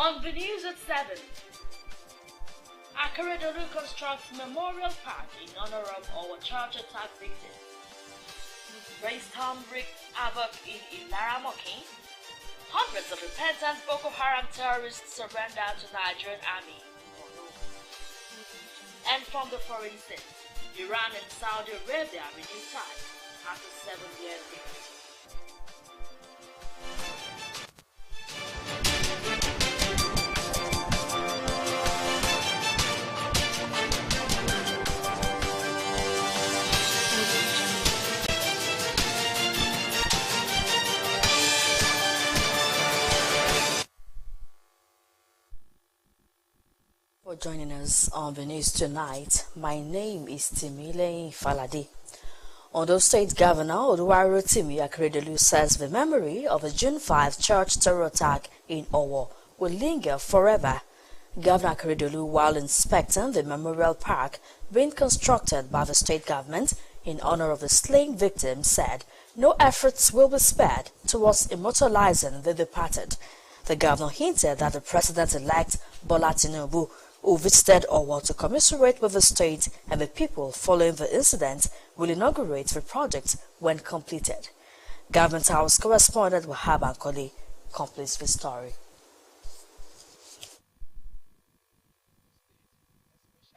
On the news at 7, Akeredolu constructs Memorial Park in honor of our church attack victims. Brainstorm wreaked havoc in Ilaramoki. Hundreds of repentant Boko Haram terrorists surrender to Nigerian army. And from the foreign states, Iran and Saudi Arabia renew ties after 7 years difference. For joining us on the news tonight, my name is Timile Falade. Ondo State Governor Oluwarotimi Akeredolu says the memory of the June 5 church terror attack in Owo will linger forever. Governor Akeredolu, while inspecting the memorial park being constructed by the state government in honor of the slain victims, said no efforts will be spared towards immortalizing the departed. The governor hinted that the president-elect Bola Tinubu, who visited Owo to commiserate with the state and the people following the incident, will inaugurate the project when completed. Government House correspondent Wahab Ankoli completes the story.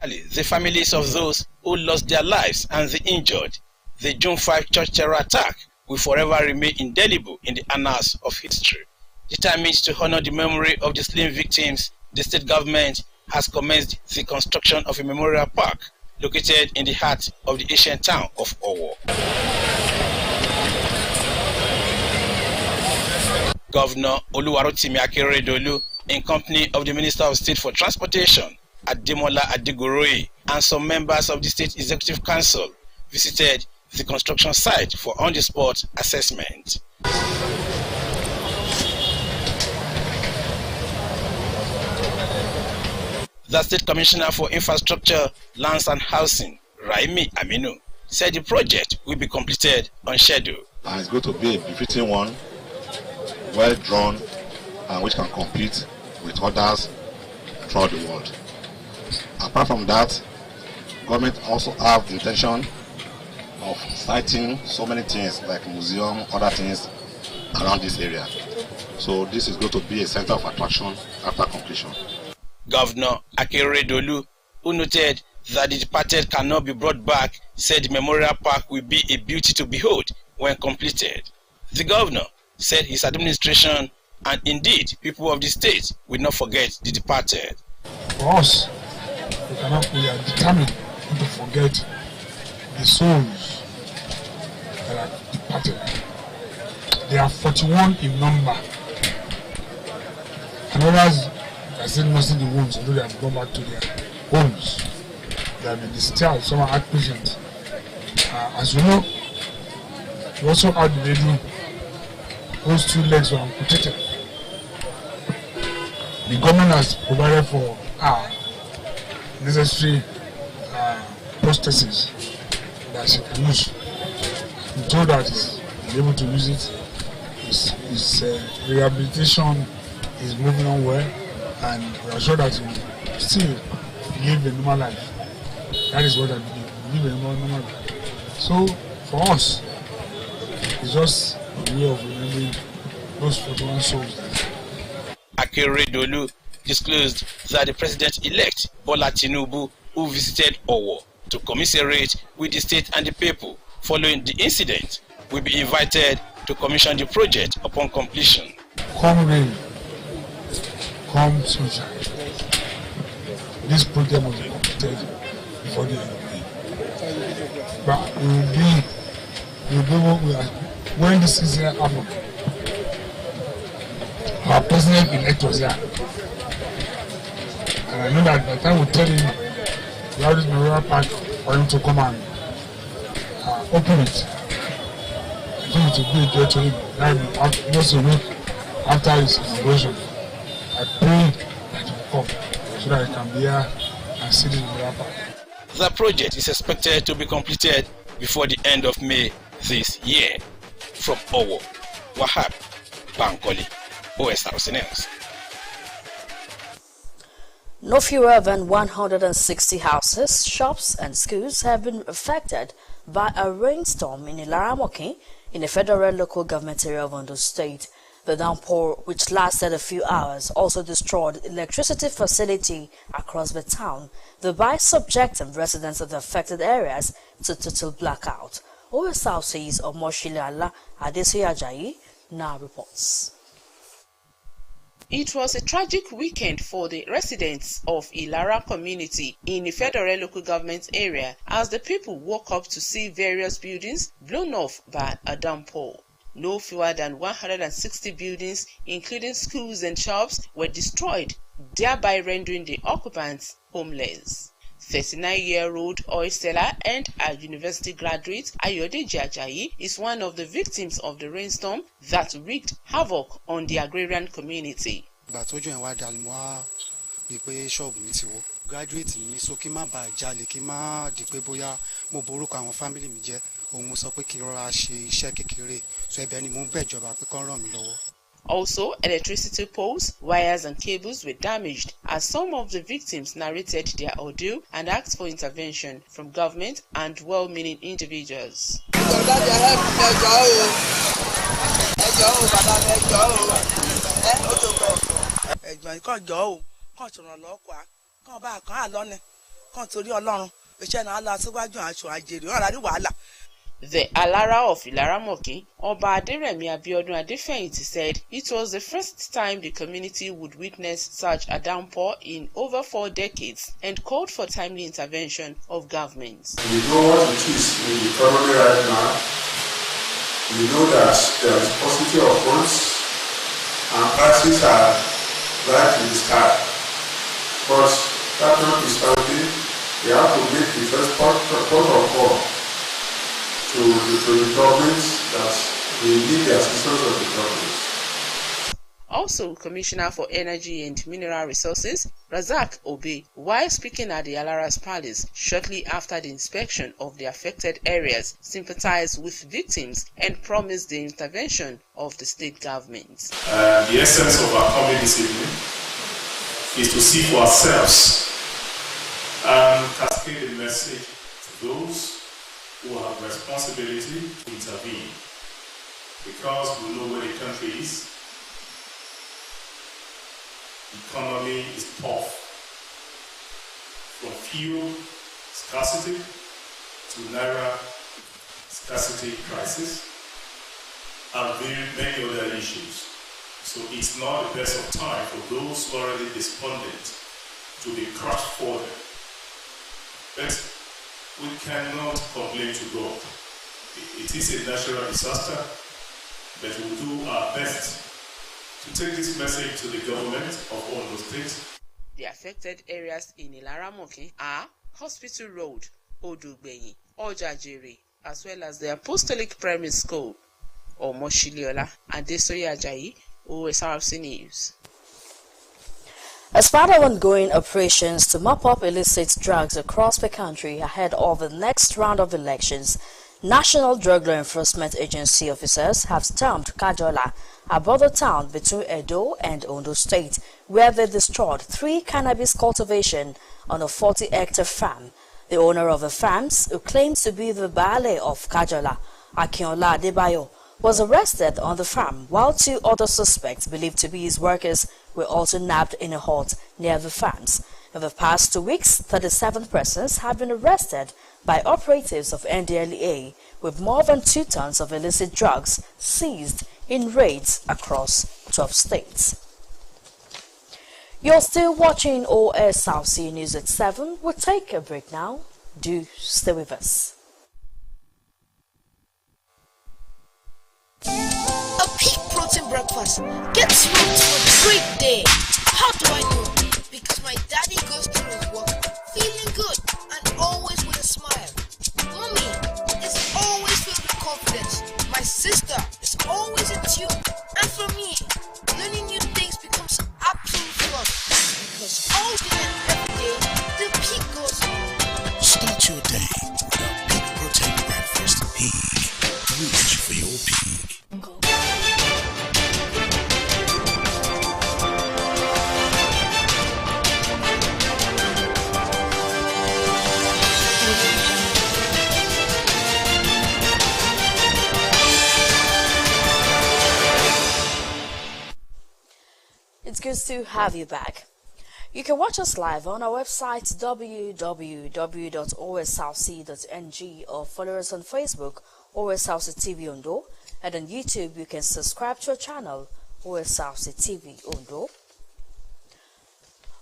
The families of those who lost their lives and the injured, the June 5 church terror attack will forever remain indelible in the annals of history. Determined to honor the memory of the slain victims, the state government has commenced the construction of a memorial park located in the heart of the ancient town of Owo. Governor Oluwarotimi Akeredolu, in company of the Minister of State for Transportation, Ademola Adigoroye, and some members of the State Executive Council, visited the construction site for on-the-spot assessment. The State Commissioner for Infrastructure, Lands and Housing, Raimi Aminu, said the project will be completed on schedule. And it's going to be a befitting one, well drawn, and which can compete with others throughout the world. Apart from that, government also have the intention of citing so many things like museum, other things around this area. So this is going to be a center of attraction after completion. Governor Akeredolu, who noted that the departed cannot be brought back, said the memorial park will be a beauty to behold when completed. The governor said his administration and indeed people of the state will not forget the departed. For us, we are determined not to forget the souls that are departed. They are 41 in number. And others are still nursing the wounds, although they have gone back to their homes. They have been discharged, some are outpatients. As you know, we also had the lady whose 2 legs were amputated. The government has provided for necessary prostheses that she can use. We told her she's able to use it. His rehabilitation is moving on well, and we are sure that he will still live a normal life. That is what I believe, live a normal life. So for us, it's just a way of remembering those 41 souls. Akeredolu disclosed that the president-elect Bola Tinubu, who visited Owo to commiserate with the state and the people following the incident, will be invited to commission the project upon completion. Come rain, come sunshine. This project must be completed before the end of May. But when this incident happened, our president-elect was here. And I know that by the time we tell him we have this memorial park for him to come and open it, I think it will be a joy to him. That will be just a week after his inauguration. I pray that he will come so that he can be here and see the memorial park. The project is expected to be completed before the end of May this year. From Owo, Wahab Bankoli, Osrc News. No fewer than 160 houses, shops and schools have been affected by a rainstorm in Ilaramokin in the federal local government area of Ondo State. The downpour, which lasted a few hours, also destroyed electricity facility across the town, thereby subjecting residents of the affected areas to total blackout. Osrc's Omoshiliala Adesoye now reports. It was a tragic weekend for the residents of Ilara community in the federal local government area as the people woke up to see various buildings blown off by a downpour. No fewer than 160 buildings, including schools and shops, were destroyed, thereby rendering the occupants homeless. 39-year-old oil seller and a university graduate, Ayodeji Ajayi, is one of the victims of the rainstorm that wreaked havoc on the agrarian community. Graduate mi so kí má bàa jalè kí má di pé bóyá mo borúkọ àwọn family mi jẹ́ òun mo sọ pé kí n rọra ṣe iṣẹ́ kékeré so ẹ̀bẹ̀ ni mo ń bẹ̀ ìjọba pé kán ràn mí lọ́wọ́. Also, electricity poles, wires and cables were damaged as some of the victims narrated their ordeal and asked for intervention from government and well-meaning individuals. The Alara of Ilaramokin, Oba Aderemi Abiodun Adefeyinti, said it was the first time the community would witness such a downpour in over 4 decades and called for timely intervention of governments. We know what it is in the economy right now. We know that there is paucity of funds and prices are right in the sky. But that notwithstanding, we have to make the first port of call to the government that we need the assistance of the government. Also, Commissioner for Energy and Mineral Resources, Razak Obe, while speaking at the Alara's Palace shortly after the inspection of the affected areas, sympathized with victims and promised the intervention of the state government. The essence of our coming this evening is to see for ourselves and cascade the message to those who have responsibility to intervene, because we know where the country is. The economy is tough, from fuel scarcity to naira scarcity crisis and many other issues. So it's not the best of time for those already despondent to be crushed further. But we cannot complain to God. It is a natural disaster, but we'll do our best to take this message to the government of Ondo State. The affected areas in Ilaramokin are Hospital Road, Odugbeyi, Ojajiri, as well as the Apostolic Primary School, Omoshiliola, and Adesoye Ajayi, Osrc News. As part of ongoing operations to mop up illicit drugs across the country ahead of the next round of elections, National Drug Law Enforcement Agency officers have stormed Kajola, a border town between Edo and Ondo State, where they destroyed 3 cannabis cultivation on a 40-hectare farm. The owner of the farms, who claims to be the Baale of Kajola, Akinola Adebayo, was arrested on the farm, while 2 other suspects believed to be his workers were also nabbed in a hut near the farms. In the past 2 weeks, 37 persons have been arrested by operatives of NDLEA, with more than 2 tons of illicit drugs seized in raids across 12 states. You're still watching Osrc News at 7. We'll take a break now. Do stay with us. A peak protein breakfast gets me to a great day. How do I know? Because my daddy goes through his work feeling good and always with a smile. Mommy is always filled with confidence. My sister is always in tune. And for me, learning new things becomes absolute fun. Because all day and every day, the peak goes on. Start your day with a peak protein breakfast. Peak. Reach for your peak. to have you back. You can watch us live on our website www.osrc.ng or follow us on Facebook, Osrc TV Ondo, and on YouTube you can subscribe to our channel, Osrc TV Ondo.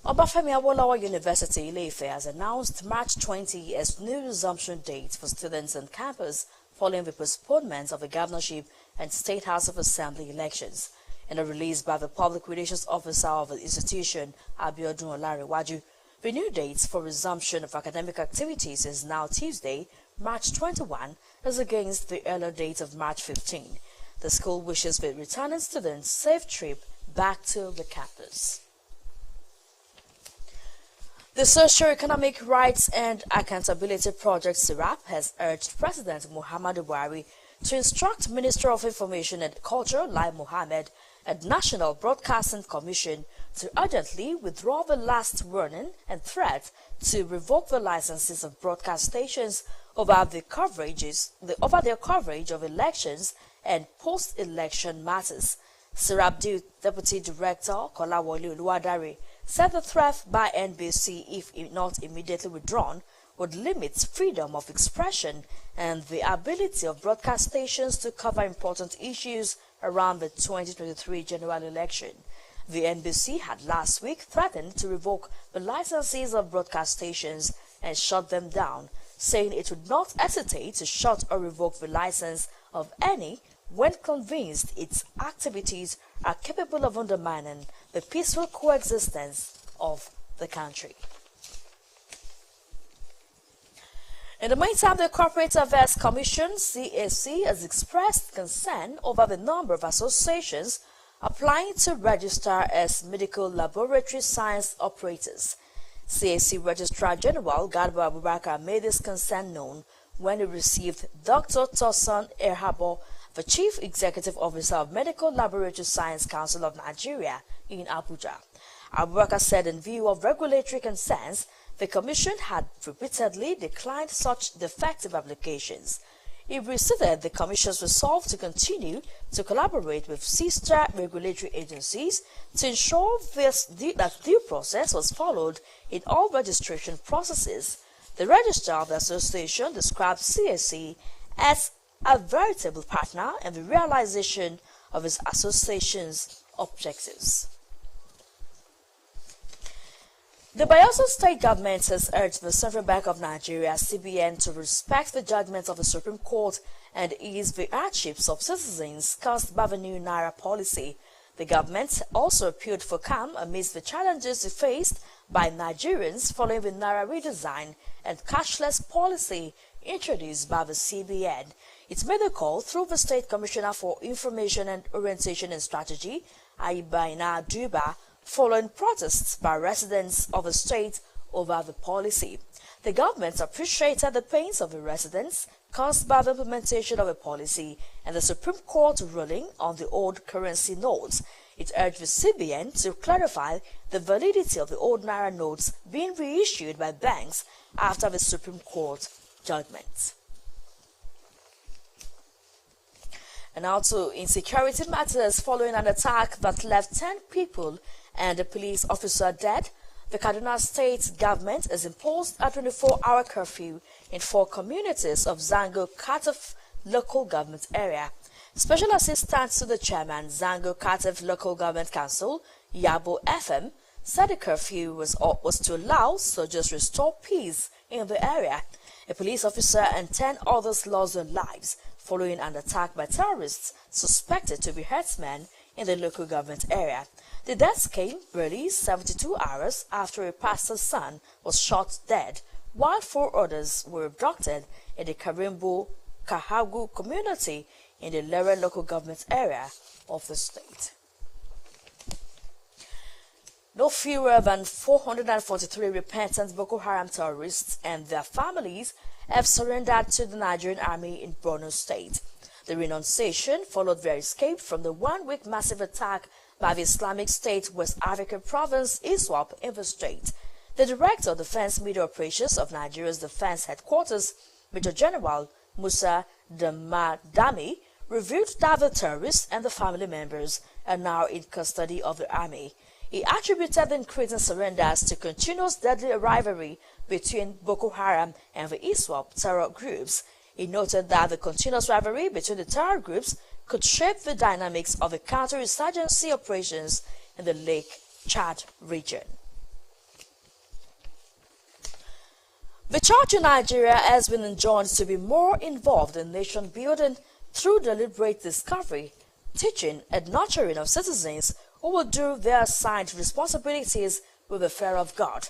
Obafemi Awolowo University Ile-Ife has announced March 20 as new resumption date for students on campus following the postponement of the governorship and State House of Assembly elections. In a release by the Public Relations Officer of the institution, Abiodun Olarewaju, the new date for resumption of academic activities is now Tuesday, March 21, as against the earlier date of March 15. The school wishes the returning students safe trip back to the campus. The Socio-Economic Rights and Accountability Project (SIRAP) has urged President Muhammadu Buhari to instruct Minister of Information and Culture Lai Mohammed and National Broadcasting Commission to urgently withdraw the last warning and threat to revoke the licenses of broadcast stations over their coverage of elections and post-election matters. SIRAP Deputy Director Kolawole Oluwadare said the threat by NBC, if not immediately withdrawn, would limit freedom of expression and the ability of broadcast stations to cover important issues around the 2023 general election. The NBC had last week threatened to revoke the licenses of broadcast stations and shut them down, saying it would not hesitate to shut or revoke the license of any when convinced its activities are capable of undermining the peaceful coexistence of the country. In the meantime, the Corporate Affairs Commission, CAC, has expressed concern over the number of associations applying to register as medical laboratory science operators. CAC Registrar General Garba Abubakar made this concern known when he received Dr. Tosan Erhabo, the Chief Executive Officer of Medical Laboratory Science Council of Nigeria, in Abuja. Abubakar said in view of regulatory concerns, the Commission had repeatedly declined such defective applications. He restated the Commission's resolve to continue to collaborate with sister regulatory agencies to ensure that due process was followed in all registration processes. The Registrar of the Association described CAC as a veritable partner in the realization of his association's objectives. The Bayelsa State government has urged the Central Bank of Nigeria, CBN, to respect the judgment of the Supreme Court and ease the hardships of citizens caused by the new Naira policy. The government also appealed for calm amidst the challenges faced by Nigerians following the Naira redesign and cashless policy introduced by the CBN. It made a call through the State Commissioner for Information and Orientation and Strategy, Aibaina Duba, following protests by residents of the state over the policy. The government appreciated the pains of the residents caused by the implementation of the policy and the Supreme Court ruling on the old currency notes. It urged the CBN to clarify the validity of the old Naira notes being reissued by banks after the Supreme Court judgment. And now to insecurity matters. Following an attack that left 10 people and a police officer dead, the Kaduna State government has imposed a 24-hour curfew in 4 communities of Zango Kataf local government area. Special Assistant to the Chairman, Zango Kataf Local Government Council, Yabo FM, said the curfew was to allow soldiers restore peace in the area. A police officer and 10 others lost their lives following an attack by terrorists suspected to be herdsmen in the local government area. The deaths came barely 72 hours after a pastor's son was shot dead, while 4 others were abducted in the Karimbo Kahagu community in the Lere local government area of the state. No fewer than 443 repentant Boko Haram terrorists and their families have surrendered to the Nigerian army in Borno State. The renunciation followed their escape from the one-week massive attack by the Islamic State West African province ISWAP in the state. The Director of Defense Media Operations of Nigeria's Defense Headquarters, Major General Musa Damadami, revealed that the terrorists and the family members are now in custody of the army. He attributed the increasing surrenders to continuous deadly rivalry between Boko Haram and the ISWAP terror groups. He noted that the continuous rivalry between the terror groups could shape the dynamics of the counter-insurgency operations in the Lake Chad region. The church in Nigeria has been enjoined to be more involved in nation building through deliberate discovery, teaching and nurturing of citizens who will do their assigned responsibilities with the fear of God.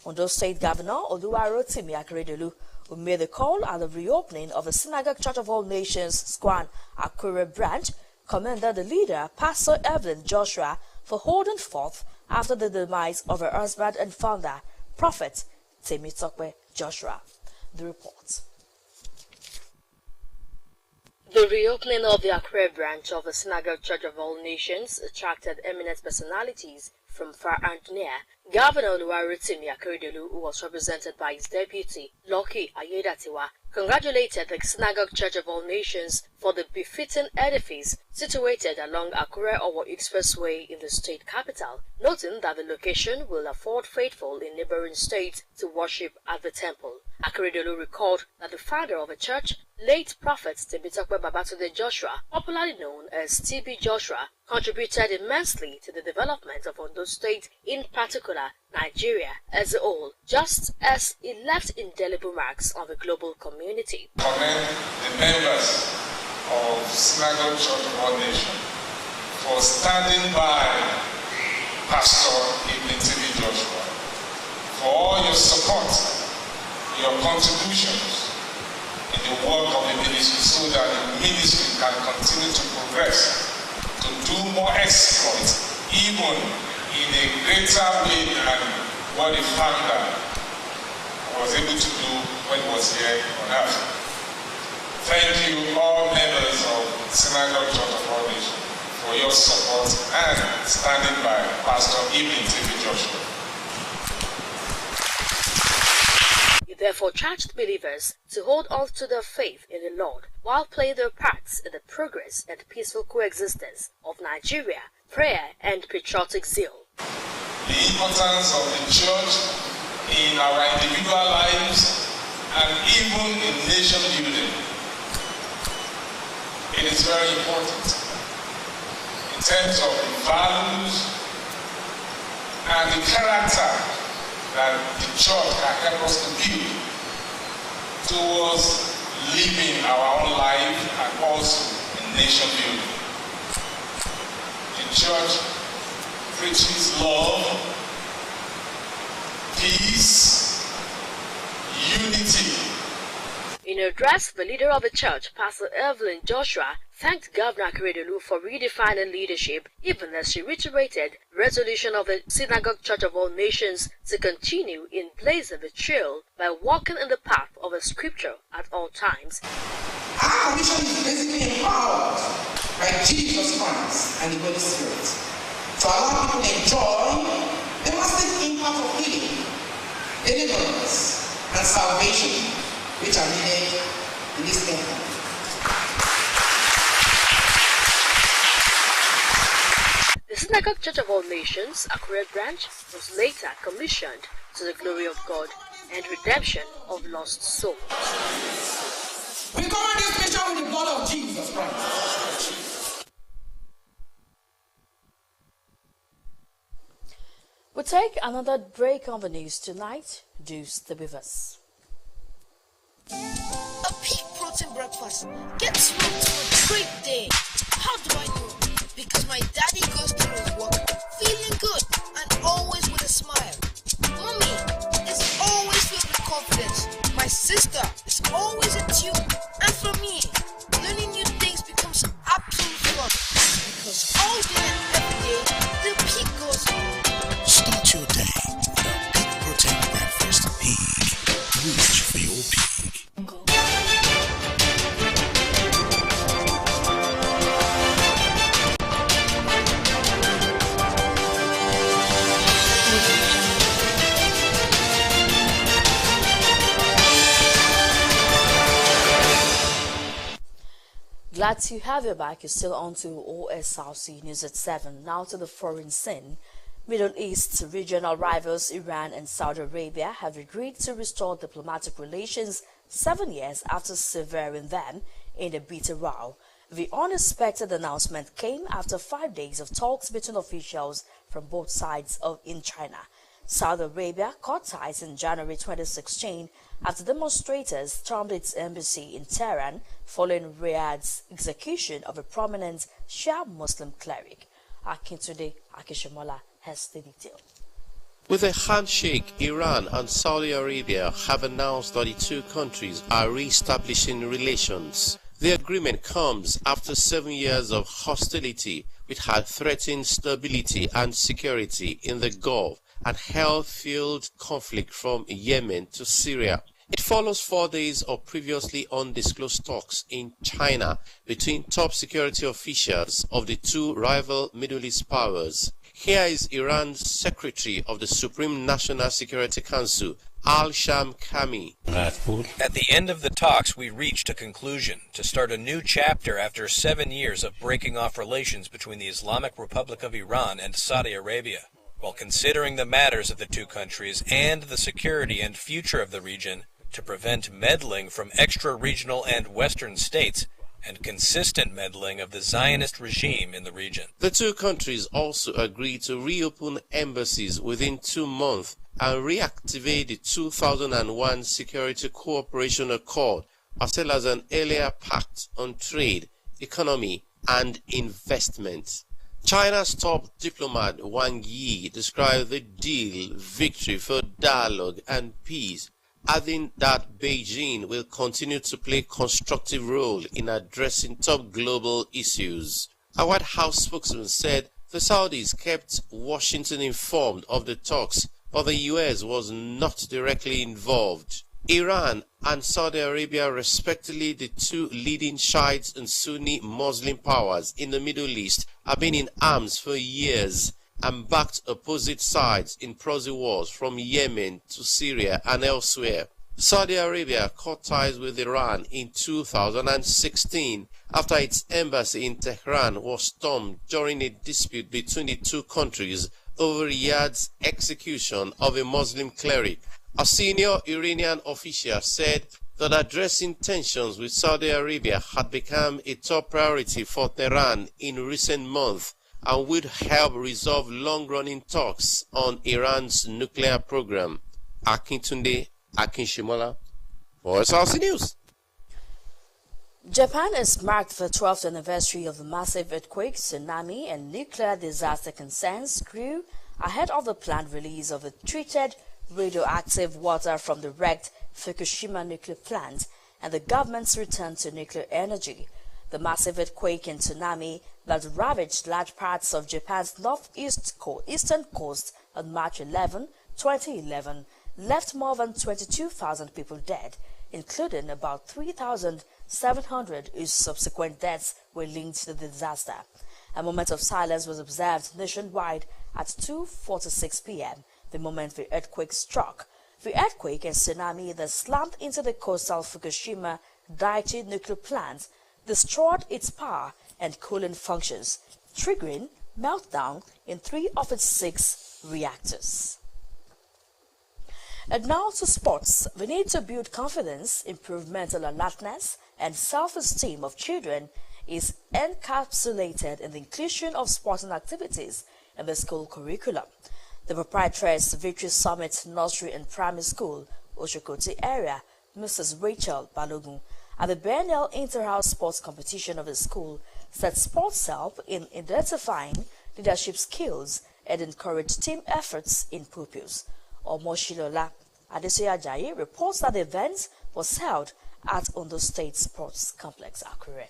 Ondo State Governor Oluwarotimi Akeredolu, who made the call at the reopening of the Synagogue Church of All Nations Squan Akure branch, commended the leader, Pastor Evelyn Joshua, for holding forth after the demise of her husband and founder, Prophet Temitope Joshua. The report. The reopening of the Akure branch of the Synagogue Church of All Nations attracted eminent personalities from far and near. Governor Oluwarotimi Akeredolu, who was represented by his deputy, Lucky Ayedatiwa, congratulated the Synagogue Church of All Nations for the befitting edifice situated along Akure-Owo Expressway in the state capital, noting that the location will afford faithful in neighboring states to worship at the temple. Akeredolu recalled that the founder of the church, late Prophet Temitope Babatunde Joshua, popularly known as TB Joshua, contributed immensely to the development of Ondo State, in particular Nigeria as a whole, just as he left indelible marks on the global community. Commend the members of Synagogue Church of All Nations for standing by Pastor Ibn TB Joshua, for all your support, your contributions in the work of the ministry, so that the ministry can continue to progress, to do more exploits, even in a greater way than what the founder was able to do when he was here on earth. Thank you, all members of Synagogue Church of All Nations, for your support and standing by Pastor Ibn TB Joshua. He therefore charged believers to hold on to their faith in the Lord while playing their parts in the progress and peaceful coexistence of Nigeria, prayer and patriotic zeal. The importance of the church in our individual lives and even in nation building. It is very important in terms of the values and the character that the church can help us to build towards living our own life and also in nation building. The church preaches love, peace, unity. In her address, the leader of the church, Pastor Evelyn Joshua, thanked Governor Akeredolu for redefining leadership, even as she reiterated the resolution of the Synagogue Church of All Nations to continue in blazing the trail by walking in the path of the Scripture at all times. Our mission is basically empowered by Jesus Christ and the Holy Spirit to allow people to enjoy the massive impact of healing, deliverance, and salvation which are needed in this time. The Synagogue Church of All Nations, Akure branch, was later commissioned to the glory of God and redemption of lost souls. We cover this mission with the blood of Jesus Christ. We'll take another break on the news tonight. Do stay with us. A peak protein breakfast gets me to a great day. How do I know? Because my daddy goes through his work feeling good and always with a smile. Mommy is always filled with confidence. My sister is always in tune. And for me, learning new things becomes absolute fun. Because all day and every day, the peak goes on. Start your day with a peak protein breakfast. Peak. Reach for your peak. Glad to have you back. You're still on to OSRC News at 7. Now to the foreign scene. Middle East regional rivals Iran and Saudi Arabia have agreed to restore diplomatic relations 7 years after severing them in a bitter row. The unexpected announcement came after 5 days of talks between officials from both sides in China. Saudi Arabia cut ties in January 2016 after demonstrators stormed its embassy in Tehran following Riyadh's execution of a prominent Shia Muslim cleric. Akintunde Akishamola has the detail. With a handshake, Iran and Saudi Arabia have announced that the two countries are re-establishing relations. The agreement comes after 7 years of hostility, which had threatened stability and security in the Gulf and hell-fueled conflict from Yemen to Syria. It follows 4 days of previously undisclosed talks in China between top security officials of the two rival Middle East powers. Here is Iran's Secretary of the Supreme National Security Council, Al-Sham Khami. At the end of the talks, we reached a conclusion to start a new chapter after 7 years of breaking off relations between the Islamic Republic of Iran and Saudi Arabia. While considering the matters of the two countries and the security and future of the region, to prevent meddling from extra-regional and Western states, and consistent meddling of the Zionist regime in the region. The two countries also agreed to reopen embassies within 2 months and reactivate the 2001 Security Cooperation Accord, as well as an earlier pact on trade, economy, and investment. China's top diplomat Wang Yi described the deal victory for dialogue and peace, adding that Beijing will continue to play a constructive role in addressing top global issues. A White House spokesman said the Saudis kept Washington informed of the talks, but the U.S. was not directly involved. Iran and Saudi Arabia, respectively the two leading Shiite and Sunni Muslim powers in the Middle East, have been in arms for years and backed opposite sides in proxy wars from Yemen to Syria and elsewhere. Saudi Arabia cut ties with Iran in 2016 after its embassy in Tehran was stormed during a dispute between the two countries over Riyadh's execution of a Muslim cleric. A senior Iranian official said that addressing tensions with Saudi Arabia had become a top priority for Tehran in recent months and would help resolve long-running talks on Iran's nuclear program. Akintunde Akinshimola for Osrc News. Japan has marked the 12th anniversary of the massive earthquake, tsunami, and nuclear disaster concerns grew ahead of the planned release of the treated radioactive water from the wrecked Fukushima nuclear plant and the government's return to nuclear energy. The massive earthquake and tsunami that ravaged large parts of Japan's eastern coast on March 11, 2011, left more than 22,000 people dead, including about 3,700 whose subsequent deaths were linked to the disaster. A moment of silence was observed nationwide at 2:46 p.m., the moment the earthquake struck. The earthquake and tsunami that slammed into the coastal Fukushima Daiichi nuclear plant destroyed its power and cooling functions, triggering meltdown in 3 of its 6 reactors. And now to sports. The need to build confidence, improve mental alertness, and self-esteem of children is encapsulated in the inclusion of sporting activities in the school curriculum. The proprietress Victory Summit Nursery and Primary School, Osrc area, Mrs. Rachel Balogun, at the biennial inter-house sports competition of the school, said sports help in identifying leadership skills and encourage team efforts in pupils. Omoshilola Adesoya Ajayi reports that the event was held at Ondo State Sports Complex, Akure.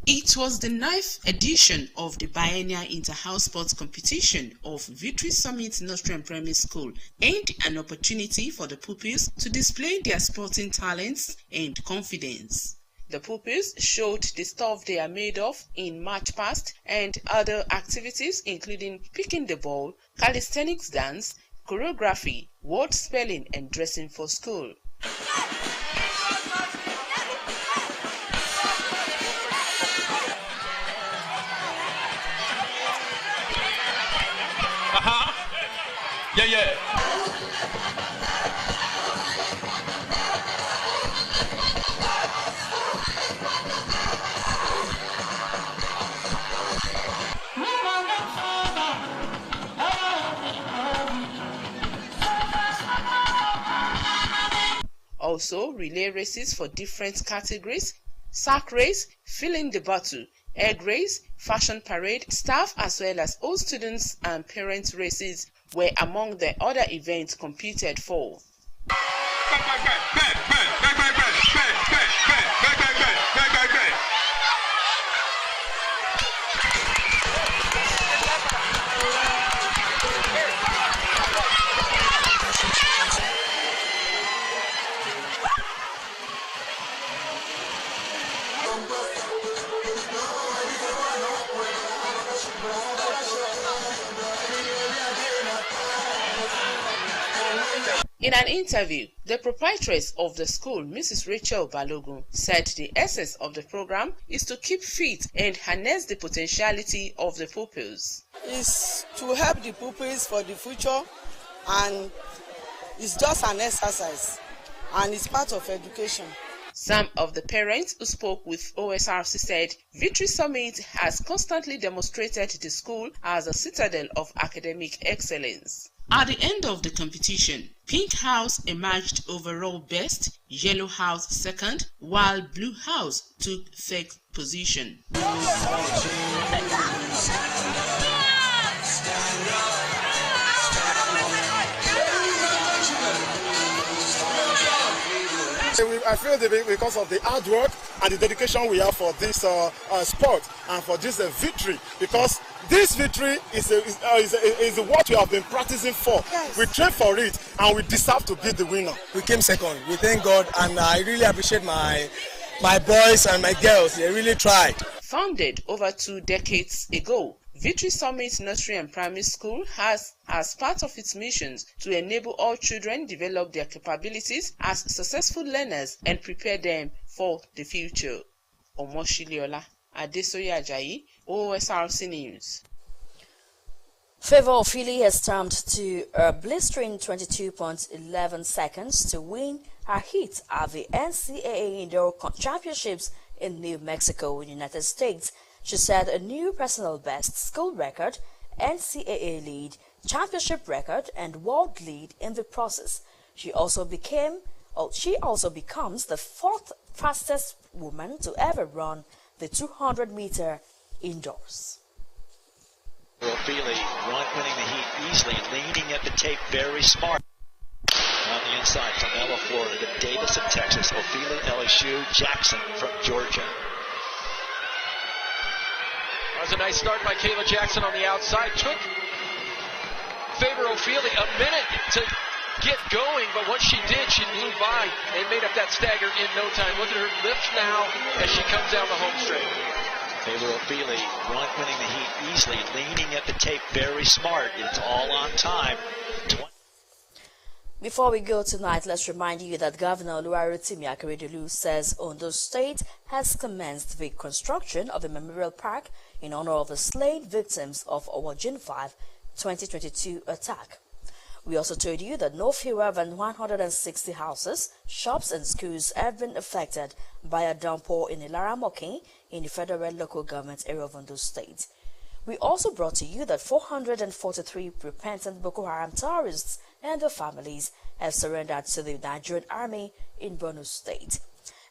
It was the 9th edition of the biennial inter-house sports competition of Victory Summit Nursery and Primary School, aimed an opportunity for the pupils to display their sporting talents and confidence. The pupils showed the stuff they are made of in march past and other activities including picking the ball, calisthenics dance, choreography, word spelling and dressing for school. Also, relay races for different categories, sack race, filling the bottle, egg race, fashion parade, staff as well as all students and parents races were among the other events competed for. In an interview, the proprietress of the school, Mrs. Rachel Balogun, said the essence of the program is to keep fit and harness the potentiality of the pupils. It's to help the pupils for the future, and it's just an exercise, and it's part of education. Some of the parents who spoke with OSRC said Victory Summit has constantly demonstrated the school as a citadel of academic excellence. At the end of the competition, Pink House emerged overall best, Yellow House second, while Blue House took third position. I feel that because of the hard work and the dedication we have for this sport and for this victory, because this victory is what we have been practicing for. Yes. We train for it and we deserve to be the winner. We came second. We thank God, and I really appreciate my boys and my girls. They really tried. Founded over 2 decades ago, Victory Summit Nursery and Primary School has, as part of its missions, to enable all children develop their capabilities as successful learners and prepare them for the future. Omoshiliola Adesoye Ajayi, OSRC News. Favor Ofili has stamped to a blistering 22.11 seconds to win her heat at the NCAA Indoor Championships in New Mexico, United States. She set a new personal best, school record, NCAA lead, championship record, and world lead in the process. She also becomes the 4th fastest woman to ever run the 200-meter indoors. Feely winning the heat easily, leaning at the tape, very smart. On the inside from Ella, Florida, to Davis of Texas, Ophelia, LSU, Jackson from Georgia. That was a nice start by Kayla Jackson on the outside. Took Favor Ophelia a minute to get going, but once she did, she blew by and made up that stagger in no time. Look at her lift now as she comes down the home straight. Favor Ophelia winning the heat easily, leaning at the tape, very smart. It's all on time. Before we go tonight, let's remind you that Governor Oluwarotimi Akeredolu says Ondo State has commenced the construction of a memorial park in honor of the slain victims of our June 5, 2022 attack. We also told you that no fewer than 160 houses, shops and schools have been affected by a downpour in Ilaramokin in the federal local government area of Ondo State. We also brought to you that 443 repentant Boko Haram terrorists and their families have surrendered to the Nigerian army in Borno State.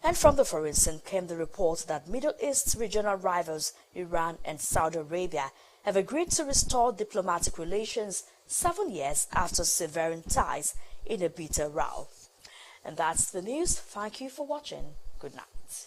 And from the foreign scene came the report that Middle East regional rivals Iran and Saudi Arabia have agreed to restore diplomatic relations 7 years after severing ties in a bitter row. And that's the news. Thank you for watching. Good night.